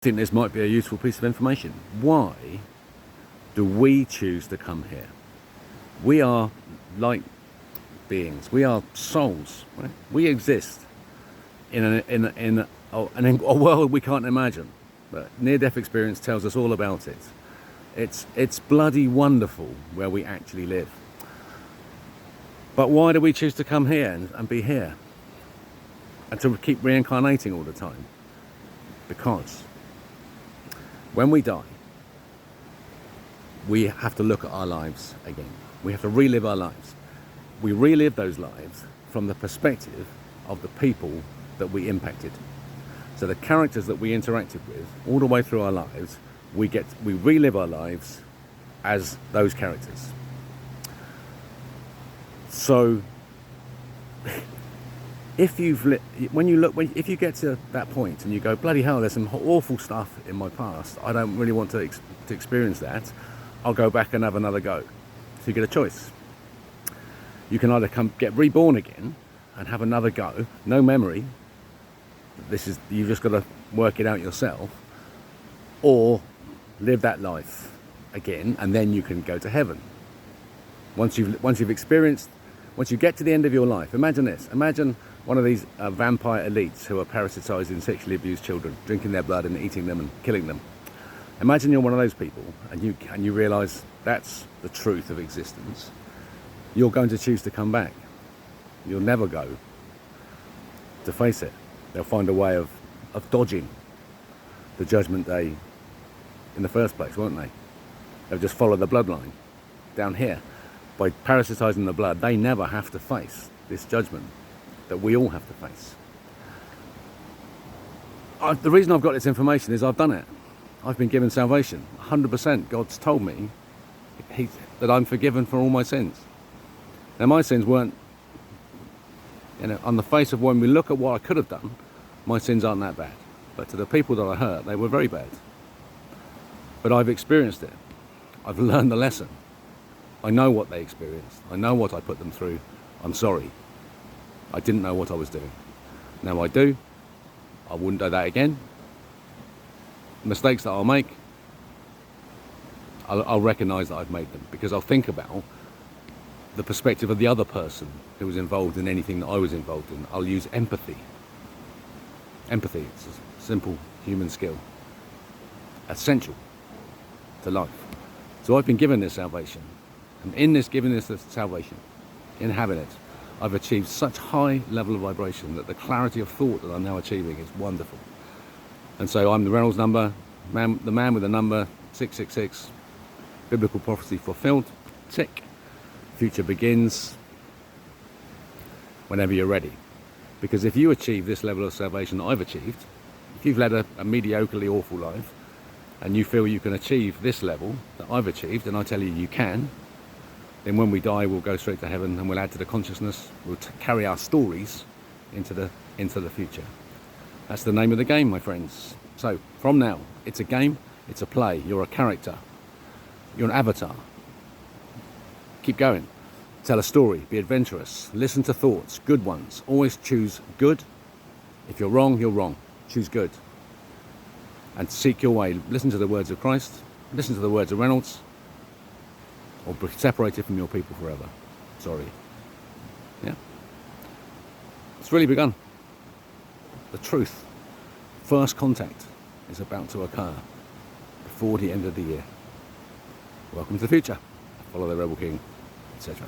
I think this might be a useful piece of information. Why do we choose to come here? We are light beings. We are souls. Right? We exist in a world we can't imagine. But near-death experience tells us all about it. It's bloody wonderful where we actually live. But why do we choose to come here and be here? And to keep reincarnating all the time? Because when we die, we have to look at our lives again. We have to relive our lives. We relive those lives from the perspective of the people that we impacted. So the characters that we interacted with all the way through our lives, we relive our lives as those characters. So if you get to that point and you go, bloody hell, there's some awful stuff in my past, I don't really want to experience that, I'll go back and have another go. So you get a choice. You can either get reborn again and have another go, no memory, you've just got to work it out yourself, or live that life again and then you can go to heaven. Once you get to the end of your life, imagine this. Imagine one of these vampire elites who are parasitizing sexually abused children, drinking their blood and eating them and killing them. Imagine you're one of those people and you realize that's the truth of existence. You're going to choose to come back. You'll never go to face it. They'll find a way of dodging the judgment day in the first place, won't they? They'll just follow the bloodline down here. By parasitizing the blood, they never have to face this judgment that we all have to face. The reason I've got this information is I've done it. I've been given salvation. 100% God's told me that I'm forgiven for all my sins. Now my sins weren't, on the face of when we look at what I could have done, my sins aren't that bad. But to the people that I hurt, they were very bad. But I've experienced it. I've learned the lesson. I know what they experienced. I know what I put them through. I'm sorry. I didn't know what I was doing. Now I do. I wouldn't do that again. Mistakes that I'll make, I'll recognise that I've made them, because I'll think about the perspective of the other person who was involved in anything that I was involved in. I'll use empathy. Empathy, it's a simple human skill. Essential to life. So I've been given this salvation. And in giving this salvation, in having it, I've achieved such high level of vibration that the clarity of thought that I'm now achieving is wonderful. And so I'm the Reynolds number, the man with the number 666, biblical prophecy fulfilled, tick. Future begins whenever you're ready. Because if you achieve this level of salvation that I've achieved, if you've led a mediocrely awful life, and you feel you can achieve this level that I've achieved, and I tell you can, then when we die we'll go straight to heaven and we'll add to the consciousness, we'll carry our stories into the future. That's the name of the game, my friends. So from now, it's a game, it's a play, you're a character, you're an avatar. Keep going, tell a story, be adventurous, listen to thoughts, good ones, always choose good. If you're wrong, you're wrong, choose good. And seek your way, listen to the words of Christ, listen to the words of Reynolds, or be separated from your people forever. Sorry. Yeah? It's really begun. The truth, first contact, is about to occur before the end of the year. Welcome to the future. Follow the Rebel King, etc.